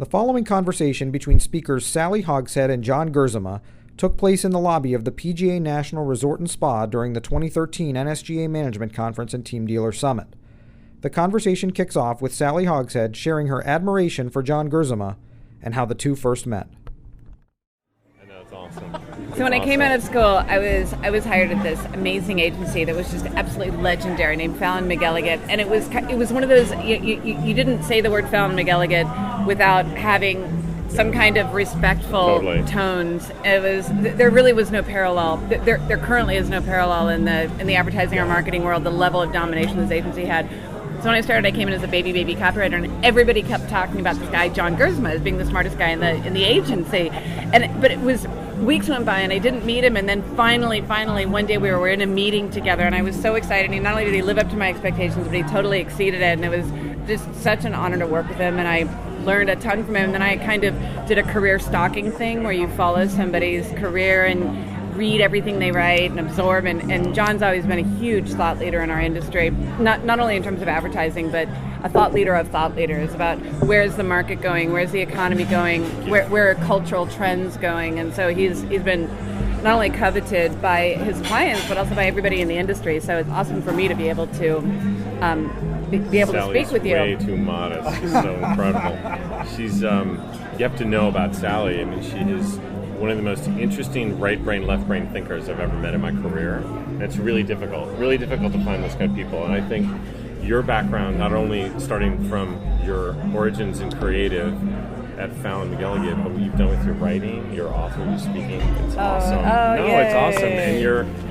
The following conversation between speakers Sally Hogshead and John Gerzema took place in the lobby of the PGA National Resort and Spa during the 2013 NSGA Management Conference and Team Dealer Summit. The conversation kicks off with Sally Hogshead sharing her admiration for John Gerzema and how the two first met. I know, it's awesome. So when I came out of school, I was hired at this amazing agency that was just absolutely legendary, named Fallon McElligott, and it was one of those you didn't say the word Fallon McElligott without having some kind of respectful tones. There really was no parallel. There currently is no parallel in the advertising or marketing world. The level of domination this agency had. So when I started, I came in as a baby copywriter, and everybody kept talking about this guy John Gerzema as being the smartest guy in the agency. But it was weeks went by, and I didn't meet him. And then finally, one day we were in a meeting together, and I was so excited. And not only did he live up to my expectations, but he totally exceeded it. And it was just such an honor to work with him. And I learned a ton from him. And then I kind of did a career stalking thing where you follow somebody's career and read everything they write and absorb, and John's always been a huge thought leader in our industry, not only in terms of advertising, but a thought leader of thought leaders about where's the market going, where's the economy going, where are cultural trends going. And so he's been not only coveted by his clients, but also by everybody in the industry. So it's awesome for me to be able to to speak with you. Way too modest. She's so incredible. She's you have to know about Sally. I mean, she is one of the most interesting right brain, left brain thinkers I've ever met in my career. And it's really difficult to find those kind of people. And I think your background, not only starting from your origins in creative at Fallon McElligott, but what you've done with your writing, your author, your speaking, it's awesome. It's awesome. And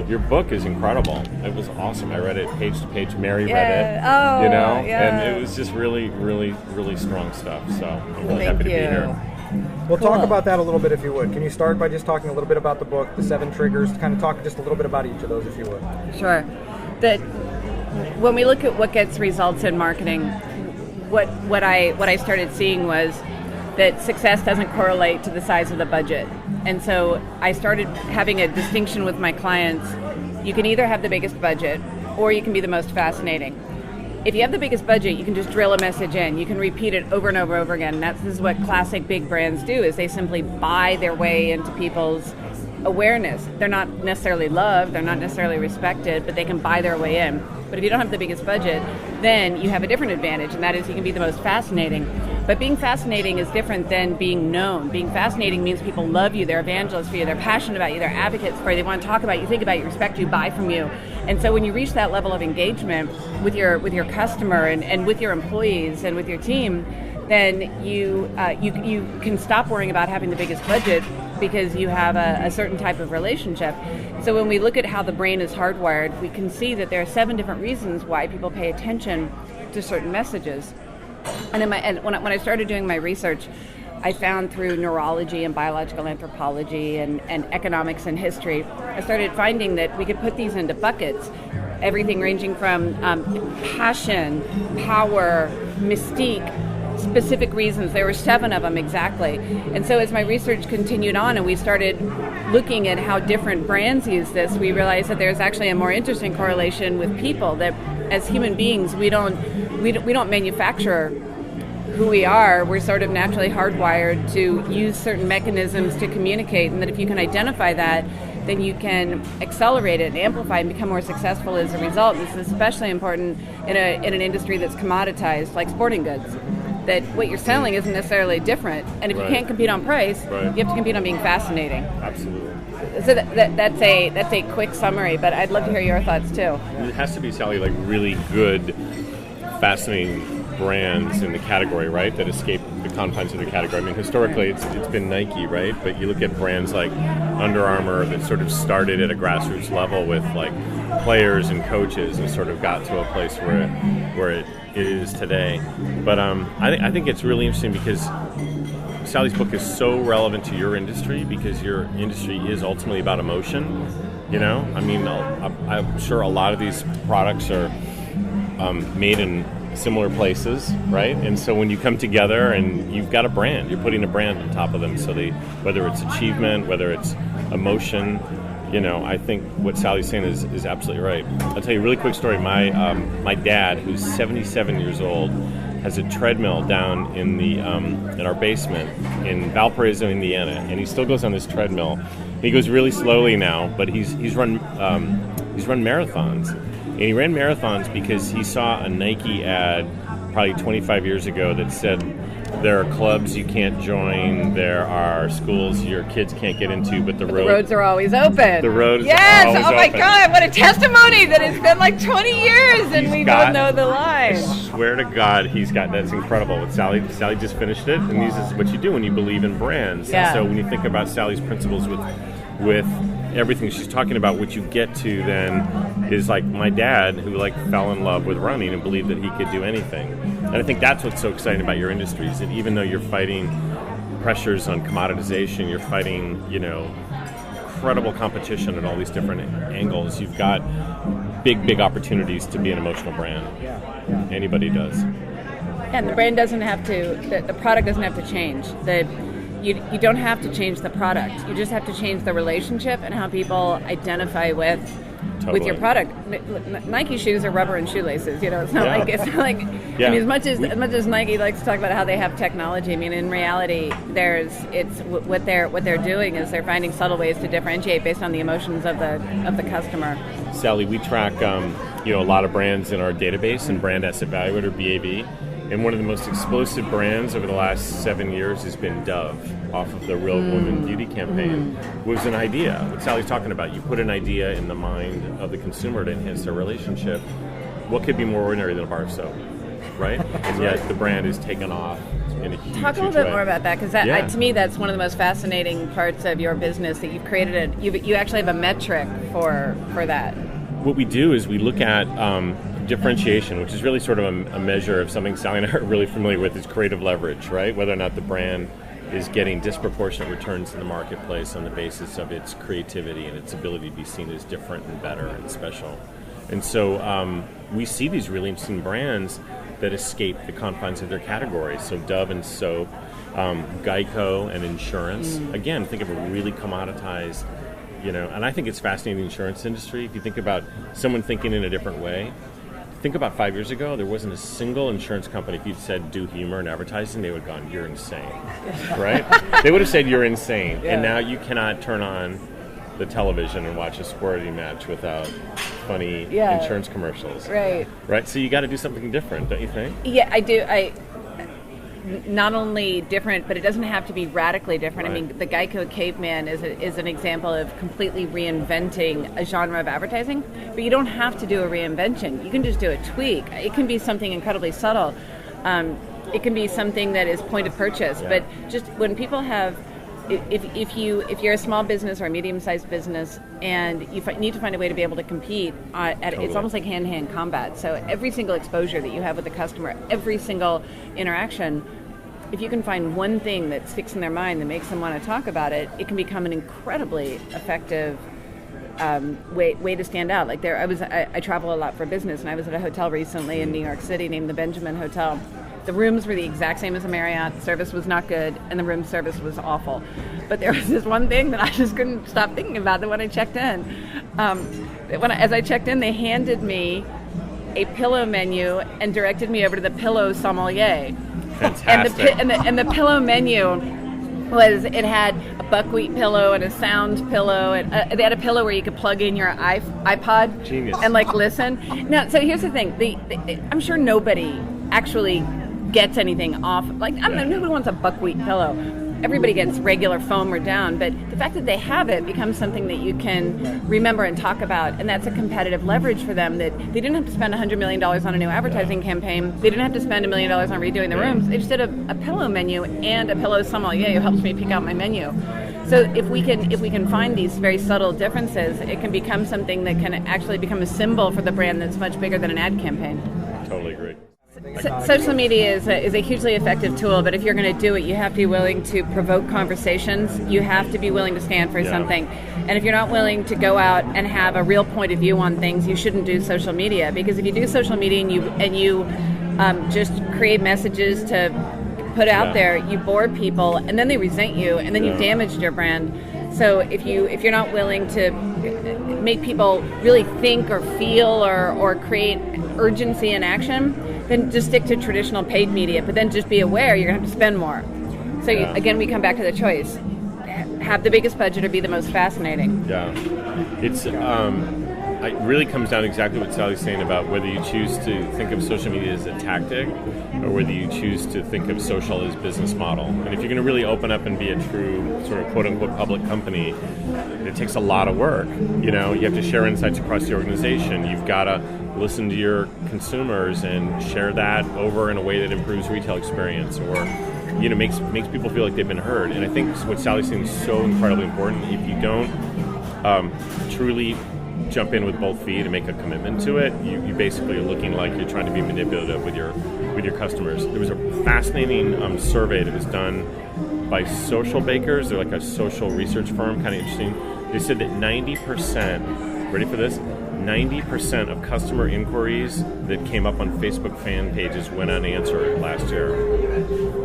your book is incredible. It was awesome. I read it page to page. Mary read it, and it was just really, really, really strong stuff. So I'm really happy to be here. Well, talk about that a little bit if you would. Can you start by just talking a little bit about the book, the 7 triggers, kind of talk just a little bit about each of those if you would. Sure. That when we look at what gets results in marketing, what I started seeing was that success doesn't correlate to the size of the budget. And so I started having a distinction with my clients. You can either have the biggest budget or you can be the most fascinating. If you have the biggest budget, you can just drill a message in. You can repeat it over and over and over again. And this is what classic big brands do, is they simply buy their way into people's awareness. They're not necessarily loved, they're not necessarily respected, but they can buy their way in. But if you don't have the biggest budget, then you have a different advantage, and that is you can be the most fascinating. But being fascinating is different than being known. Being fascinating means people love you, they're evangelists for you, they're passionate about you, they're advocates for you, they want to talk about you, think about you, respect you, buy from you. And so when you reach that level of engagement with your customer and with your employees and with your team, then you can stop worrying about having the biggest budget because you have a certain type of relationship. So when we look at how the brain is hardwired, we can see that there are 7 different reasons why people pay attention to certain messages. And when I started doing my research, I found through neurology and biological anthropology and economics and history, I started finding that we could put these into buckets. Everything ranging from passion, power, mystique, specific reasons. There were 7 of them exactly. And so as my research continued on and we started looking at how different brands use this, we realized that there's actually a more interesting correlation with people, that as human beings, we don't manufacture who we are. We're sort of naturally hardwired to use certain mechanisms to communicate, and that if you can identify that, then you can accelerate it and amplify and become more successful as a result. This is especially important in an industry that's commoditized, like sporting goods. That what you're selling isn't necessarily different, and if you can't compete on price, you have to compete on being fascinating. Absolutely. So that's a quick summary, but I'd love to hear your thoughts too. It has to be, Sally, like really good, fascinating brands in the category, right? That escape the confines of the category. I mean, historically, it's been Nike, right? But you look at brands like Under Armour that sort of started at a grassroots level with like players and coaches and sort of got to a place where it is today. But I think it's really interesting because Sally's book is so relevant to your industry because your industry is ultimately about emotion. You know, I mean, I'm sure a lot of these products are made in similar places, right? And so when you come together and you've got a brand, you're putting a brand on top of them. So whether it's achievement, whether it's emotion, you know, I think what Sally's saying is absolutely right. I'll tell you a really quick story. My dad, who's 77 years old, has a treadmill down in the in our basement in Valparaiso, Indiana, and he still goes on this treadmill. He goes really slowly now, but he's run marathons, and he ran marathons because he saw a Nike ad probably 25 years ago that said there are clubs you can't join, there are schools your kids can't get into, but the roads are always open. The roads yes! are always open. Yes! Oh my God, what a testimony that it's been like 20 years and we don't know the line. I swear to God, that's incredible. With Sally just finished it, and this is what you do when you believe in brands. Yeah. And so when you think about Sally's principles with everything she's talking about, what you get to then is like my dad, who fell in love with running and believed that he could do anything. And I think that's what's so exciting about your industry, is that even though you're fighting pressures on commoditization, you're fighting, incredible competition at all these different angles, you've got big opportunities to be an emotional brand. Yeah. Anybody does. And the brand doesn't have to, the product doesn't have to change. You don't have to change the product. You just have to change the relationship and how people identify with your product. Nike shoes are rubber and shoelaces. It's not like Yeah. I mean, as much as Nike likes to talk about how they have technology, I mean, in reality, what they're doing is they're finding subtle ways to differentiate based on the emotions of the customer. Sally, we track a lot of brands in our database and Brand Asset Evaluator, BAV. And one of the most explosive brands over the last 7 years has been Dove, off of the Real Woman Beauty campaign. Was an idea. What Sally's talking about, you put an idea in the mind of the consumer to enhance their relationship. What could be more ordinary than a bar of soap, right? And yet the brand is taken off in a huge way. Talk a little bit more about that, because to me that's one of the most fascinating parts of your business, that you've created you actually have a metric for that. What we do is we look at differentiation, which is really sort of a measure of something Sally and I are really familiar with, is creative leverage, right? Whether or not the brand is getting disproportionate returns in the marketplace on the basis of its creativity and its ability to be seen as different and better and special. And so we see these really interesting brands that escape the confines of their categories. So Dove and soap, Geico and insurance. Again, think of a really commoditized, and I think it's fascinating, the insurance industry. If you think about someone thinking in a different way, think about 5 years ago, there wasn't a single insurance company, if you'd said do humor and advertising, they would have gone, you're insane, right? They would have said you're insane. Yeah. And now you cannot turn on the television and watch a sporting match without funny insurance commercials. Right. Right? So you got to do something different, don't you think? Yeah, I do. Not only different, but it doesn't have to be radically different. Right. I mean, the Geico Caveman is an example of completely reinventing a genre of advertising, but you don't have to do a reinvention. You can just do a tweak. It can be something incredibly subtle. It can be something that is point of purchase, but just when people have, if you're a small business or a medium-sized business and you need to find a way to be able to compete, it's almost like hand-to-hand combat. So every single exposure that you have with the customer, every single interaction, if you can find one thing that sticks in their mind that makes them want to talk about it, it can become an incredibly effective way to stand out. Like I travel a lot for business, and I was at a hotel recently in New York City named the Benjamin Hotel. The rooms were the exact same as a Marriott. The service was not good, and the room service was awful. But there was this one thing that I just couldn't stop thinking about that when I checked in. As I checked in, they handed me a pillow menu and directed me over to the pillow sommelier. Fantastic. And the pillow menu it had a buckwheat pillow and a sound pillow, and they had a pillow where you could plug in your iPod. Genius. And listen. Now, so here's the thing: I'm sure nobody actually gets anything off. Nobody wants a buckwheat pillow. Everybody gets regular foam or down, but the fact that they have it becomes something that you can remember and talk about, and that's a competitive leverage for them, that they didn't have to spend $100 million on a new advertising campaign. They didn't have to spend $1 million on redoing the rooms. They just did a pillow menu and a pillow sommelier who helps me pick out my menu. So if we can find these very subtle differences, it can become something that can actually become a symbol for the brand that's much bigger than an ad campaign. Totally agree. Social media is a hugely effective tool, but if you're going to do it, you have to be willing to provoke conversations. You have to be willing to stand for something. And if you're not willing to go out and have a real point of view on things, you shouldn't do social media. Because if you do social media and you just create messages to put out there, you bore people, and then they resent you, and then you've damaged your brand. So if you're not willing to make people really think or feel or create urgency in action, then just stick to traditional paid media. But then just be aware you're going to have to spend more. So again, we come back to the choice: have the biggest budget or be the most fascinating. Yeah, it's it really comes down to exactly what Sally's saying about whether you choose to think of social media as a tactic or whether you choose to think of social as business model. And if you're going to really open up and be a true sort of quote-unquote public company, it takes a lot of work. You have to share insights across the organization. You've got to listen to your consumers and share that over in a way that improves retail experience or makes people feel like they've been heard. And I think what Sally's saying is so incredibly important. If you don't truly jump in with both feet and make a commitment to it, you basically are looking like you're trying to be manipulative with your customers. There was a fascinating survey that was done by Social Bakers. They're like a social research firm, kind of interesting. They said that 90%, ready for this? 90% of customer inquiries that came up on Facebook fan pages went unanswered last year.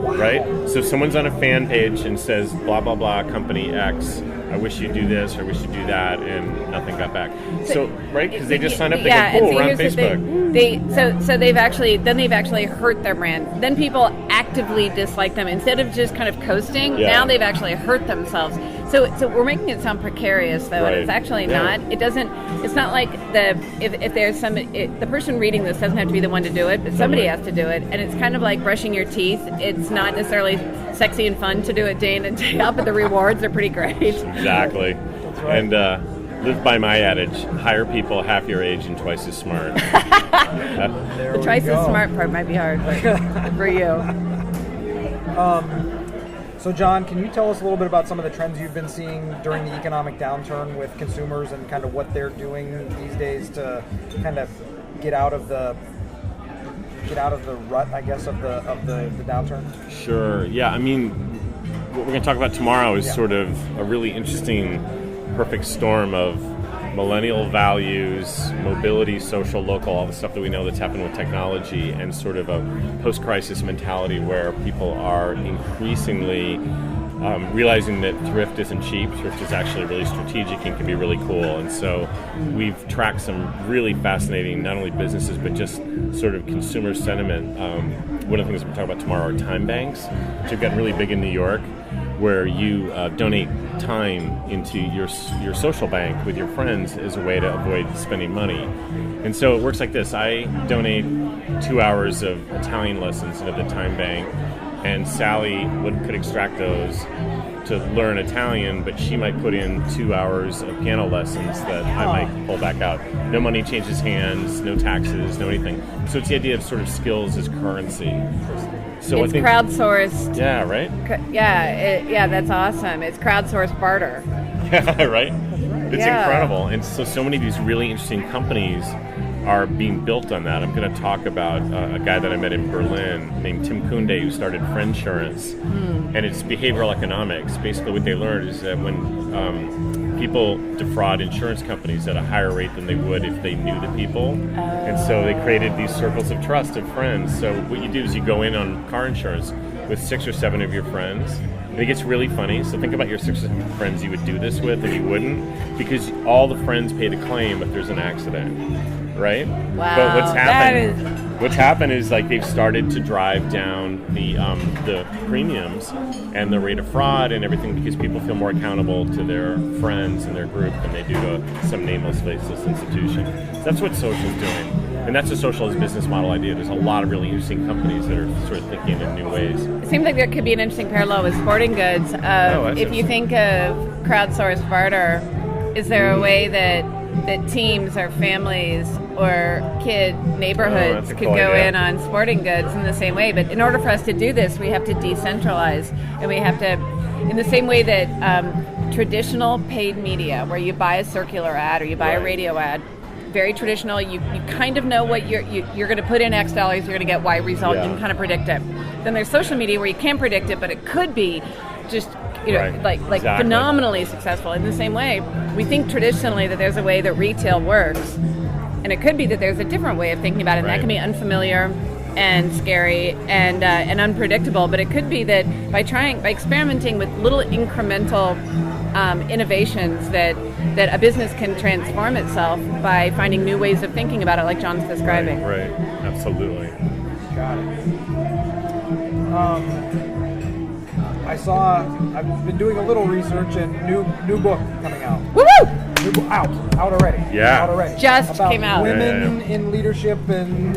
Wow. Right? So if someone's on a fan page and says, blah, blah, blah, company X, I wish you'd do this, or I wish you'd do that, and nothing got back. So right? Because they just signed up, they go, cool, we're on Facebook. So they've actually hurt their brand. Then people actively dislike them. Instead of just kind of coasting, now they've actually hurt themselves. So we're making it sound precarious, though, and it's actually not. It doesn't. It's not like if there's the person reading this doesn't have to be the one to do it, but somebody has to do it. And it's kind of like brushing your teeth. It's not necessarily sexy and fun to do it day in and day out, but the rewards are pretty great. Exactly. That's right. And live by my adage: hire people half your age and twice as smart. The twice as smart part might be hard, but for you. So, John, can you tell us a little bit about some of the trends you've been seeing during the economic downturn with consumers and kind of what they're doing these days to kind of get out of the rut, I guess, of the downturn? Sure. Yeah. I mean, what we're going to talk about tomorrow is sort of a really interesting, perfect storm of millennial values, mobility, social, local, all the stuff that we know that's happened with technology, and sort of a post-crisis mentality where people are increasingly realizing that thrift isn't cheap. Thrift is actually really strategic and can be really cool. And so we've tracked some really fascinating, not only businesses, but just sort of consumer sentiment. One of the things we're talking about tomorrow are time banks, which have gotten really big in New York, where you donate time into your social bank with your friends as a way to avoid spending money. And so it works like this. I donate 2 hours of Italian lessons into the time bank, and Sally could extract those to learn Italian, but she might put in 2 hours of piano lessons that I might pull back out. No money changes hands, no taxes, no anything. So it's the idea of sort of skills as currency. So it's crowdsourced. Yeah, right? Yeah, that's awesome. It's crowdsourced barter. Yeah, right? It's incredible. And so many of these really interesting companies are being built on that. I'm going to talk about a guy that I met in Berlin named Tim Kunde, who started Friendsurance. And it's behavioral economics. Basically what they learned is that when people defraud insurance companies at a higher rate than they would if they knew the people. And so they created these circles of trust of friends. So what you do is you go in on car insurance with 6 or 7 of your friends. And it gets really funny. So think about your 6 or 7 friends you would do this with and you wouldn't, because all the friends pay to claim if there's an accident, right? Wow. But what's happened is like they've started to drive down the premiums and the rate of fraud and everything because people feel more accountable to their friends and their group than they do to some nameless, faceless institution. So that's what social's doing. And that's a social as business model idea. There's a lot of really interesting companies that are sort of thinking in new ways. It seems like there could be an interesting parallel with sporting goods. If you think of crowdsourced barter, is there a way that teams or families or neighborhoods could go in on sporting goods in the same way? But in order for us to do this, we have to decentralize, and we have to, in the same way that traditional paid media, where you buy a circular ad or you buy a radio ad, very traditional, you kind of know what you're going to put in X dollars, you're going to get Y result, you can kind of predict it. Then there's social media where you can't predict it, but it could be just exactly. Phenomenally successful. In the same way, we think traditionally that there's a way that retail works, and it could be that there's a different way of thinking about it, and that can be unfamiliar, and scary and unpredictable. But it could be that by experimenting with little incremental innovations that a business can transform itself by finding new ways of thinking about it, like John's describing. Right. Absolutely. Got it. I've been doing a little research and new book coming out. Woo-hoo! New book out already. Yeah. Out already. Just about came out. Women in leadership and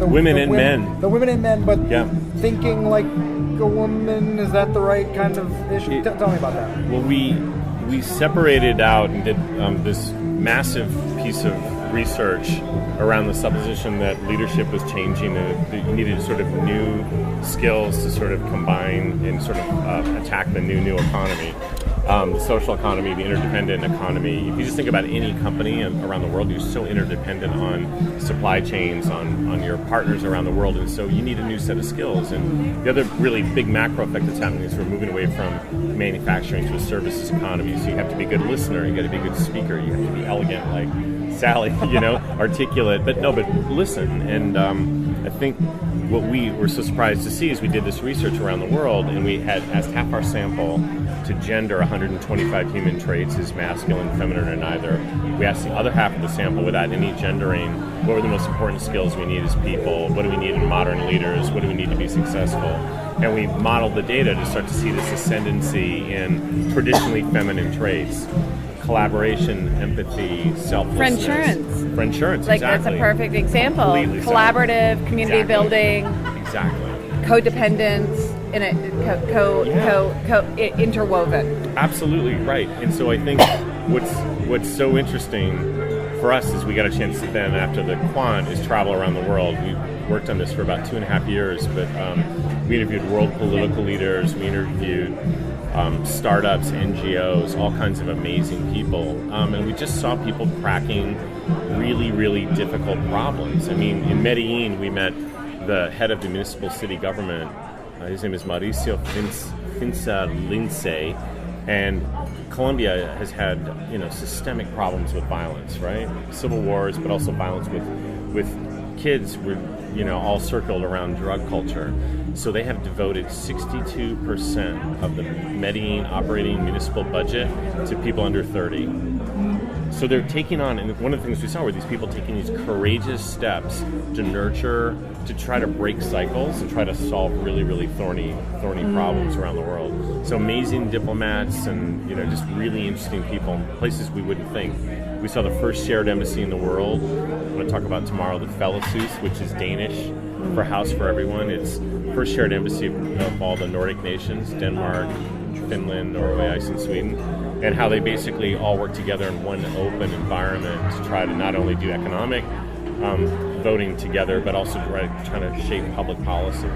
the Women and men. The women and men, but Yeah. thinking like a woman, is that the right kind of issue? Tell me about that. Well, we separated out and did this massive piece of research around the supposition that leadership was changing and that you needed sort of new skills to sort of combine and sort of attack the new economy, the social economy, the interdependent economy. If you just think about any company around the world, you're so interdependent on supply chains, on your partners around the world, and so you need a new set of skills. And the other really big macro effect that's happening is we're moving away from manufacturing to a services economy. So you have to be a good listener, you got to be a good speaker, you have to be elegant like Sally, articulate, but listen. And I think what we were so surprised to see is we did this research around the world, and we had asked half our sample to gender 125 human traits as masculine, feminine, or neither. We asked the other half of the sample, without any gendering, what were the most important skills we need as people? What do we need in modern leaders? What do we need to be successful? And we modeled the data to start to see this ascendancy in traditionally feminine traits. Collaboration, empathy, selflessness. Friendsurance, Like exactly. that's a perfect example. Completely Collaborative, community building, Exactly. codependence, in interwoven. Absolutely right. And so I think what's so interesting for us is we got a chance to then, after the quant, is travel around the world. We worked on this for about 2.5 years, but we interviewed world political leaders, we interviewed startups, NGOs, all kinds of amazing people. And we just saw people cracking really, really difficult problems. I mean, in Medellin, we met the head of the municipal city government. His name is Mauricio Finza Lince. And Colombia has had, systemic problems with violence, right? Civil wars, but also violence with kids were, all circled around drug culture. So they have devoted 62% of the Medellin operating municipal budget to people under 30. So they're taking on, and one of the things we saw were these people taking these courageous steps to nurture, to try to break cycles and try to solve really, really thorny problems around the world. So amazing diplomats and, just really interesting people in places we wouldn't think. We saw the first shared embassy in the world. I'm going to talk about tomorrow the Felleshus, which is Danish for House for Everyone. It's first shared embassy of all the Nordic nations, Denmark, Finland, Norway, Iceland, Sweden, and how they basically all work together in one open environment to try to not only do economic voting together, but also trying to shape public policy.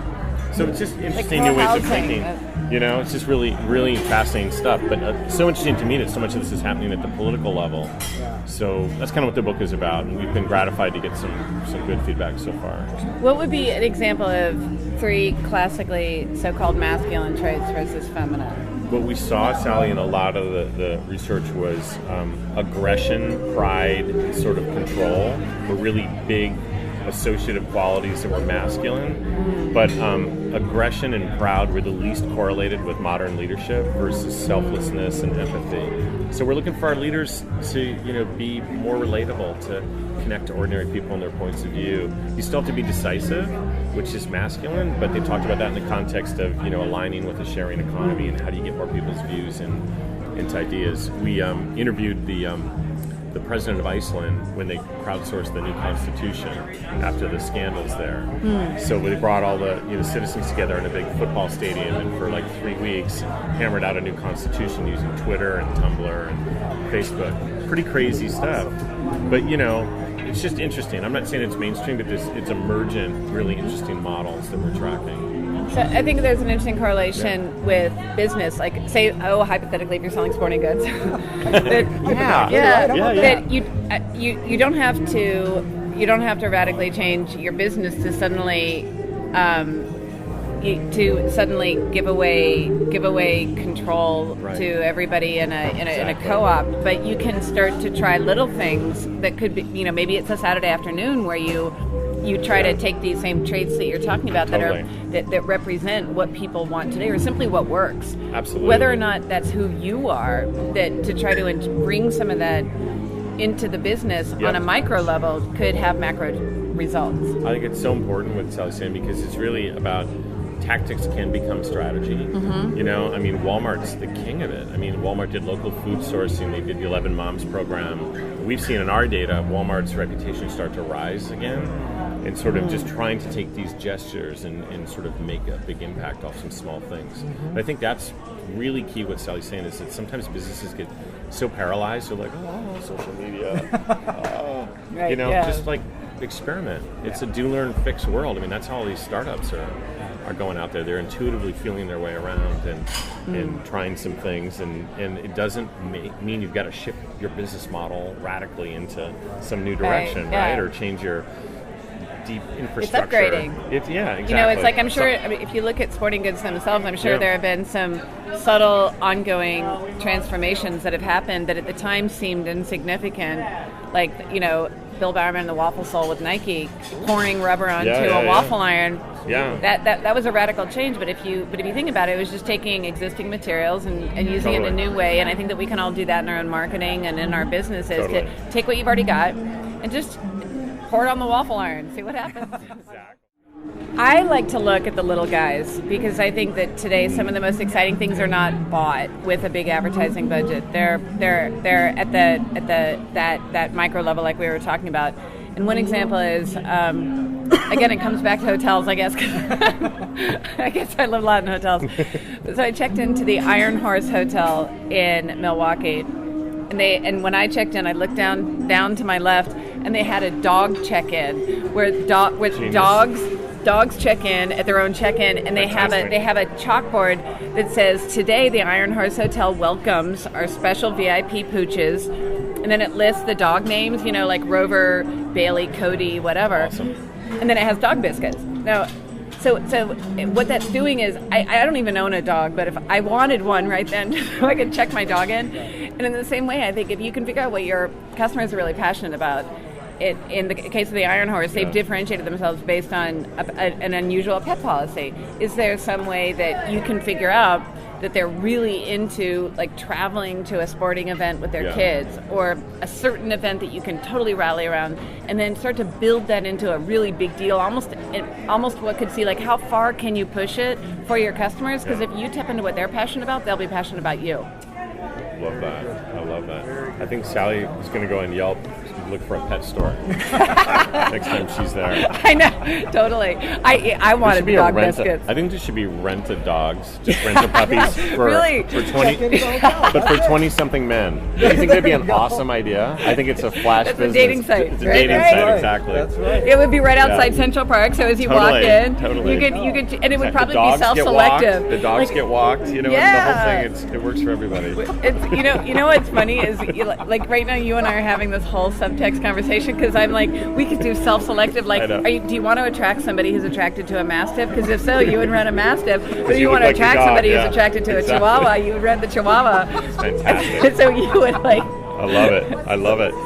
So it's just interesting new ways of thinking. It's just really, really fascinating stuff. But so interesting to me that so much of this is happening at the political level. So that's kind of what the book is about, and we've been gratified to get some good feedback so far. What would be an example of 3 classically so-called masculine traits versus feminine? What we saw, Sally, in a lot of the research was aggression, pride, and sort of control were really big associative qualities that were masculine, but aggression and proud were the least correlated with modern leadership versus selflessness and empathy. So we're looking for our leaders to be more relatable, to connect to ordinary people and their points of view. You still have to be decisive, which is masculine, but they talked about that in the context of aligning with a sharing economy and how do you get more people's views into ideas. We interviewed the president of Iceland when they crowdsourced the new constitution after the scandals there. So they brought all the citizens together in a big football stadium, and for like 3 weeks hammered out a new constitution using Twitter and Tumblr and Facebook. Pretty crazy stuff. But it's just interesting. I'm not saying it's mainstream, but it's emergent, really interesting models that we're tracking. So I think there's an interesting correlation with business. Like, say, hypothetically, if you're selling sporting goods, that you don't have to radically change your business to suddenly give away control to everybody in a co-op. But you can start to try little things that could be, maybe it's a Saturday afternoon where you you try to take these same traits that you're talking about Totally. that represent what people want today, or simply what works. Absolutely. Whether or not that's who you are, that to try to bring some of that into the business on a micro level could have macro results. I think it's so important what Sally's saying, because it's really about tactics can become strategy. You know, I mean, Walmart's the king of it. I mean, Walmart did local food sourcing. They did the 11 Moms program. We've seen in our data Walmart's reputation start to rise again, and sort of just trying to take these gestures and sort of make a big impact off some small things. I think that's really key. What Sally's saying is that sometimes businesses get so paralyzed. They're like, oh, social media. Right, you know, yeah. just like experiment. It's a do, learn, fix world. I mean, that's how all these startups are going out there. They're intuitively feeling their way around and trying some things, and it doesn't mean you've got to shift your business model radically into some new direction, right? Or change your deep infrastructure. It's upgrading. Exactly. You know, it's like, I'm sure, I mean, if you look at sporting goods themselves, I'm sure there have been some subtle ongoing transformations that have happened that at the time seemed insignificant, like, you know, Bill Bowerman and the Waffle Sole with Nike pouring rubber onto a waffle iron. Yeah. That was a radical change, but if you think about it, it was just taking existing materials and using it in a new way. And I think that we can all do that in our own marketing and in our businesses to take what you've already got and just pour it on the waffle iron, see what happens. Exactly. I like to look at the little guys because I think that today some of the most exciting things are not bought with a big advertising budget. They're at that micro level like we were talking about. And one example is, again, it comes back to hotels, I guess. I guess I live a lot in hotels. So I checked into the Iron Horse Hotel in Milwaukee. And when I checked in, I looked down to my left, and they had a dog check-in where dogs check in at their own check-in, and they have a chalkboard that says, "Today the Iron Horse Hotel welcomes our special VIP pooches," and then it lists the dog names, you know, like Rover, Bailey, Cody, whatever. Awesome. And then it has dog biscuits. Now, so what that's doing is, I don't even own a dog, but if I wanted one right then, so I could check my dog in. And in the same way, I think if you can figure out what your customers are really passionate about, in the case of the Iron Horse, they've differentiated themselves based on an unusual pet policy. Is there some way that you can figure out that they're really into, like, traveling to a sporting event with their kids, or a certain event that you can totally rally around, and then start to build that into a really big deal, almost what could see, like, how far can you push it for your customers? Because if you tap into what they're passionate about, they'll be passionate about you. Love that. I love that. I think Sally is going to go on Yelp, look for a pet store next time she's there. I know, totally. I wanted dog biscuits. I think there should be rented dogs, just rented puppies for 20, but for 20-something men. Do you think that'd be an awesome idea? I think it's a flash business. A dating site. It's a dating site, exactly. That's right. It would be right outside Central Park, so as you walk in, you could, and it would probably be self-selective. The dogs get walked. You know, the whole thing. It works for everybody. It's, you know what's funny is, like, right now you and I are having this whole subtext conversation, because I'm like, we could do self-selective, like, do you want to attract somebody who's attracted to a Mastiff? Because if so, you would rent a Mastiff. But if you want to attract somebody who's attracted to a Chihuahua, you would rent the Chihuahua. It's fantastic. So you would, like... I love it.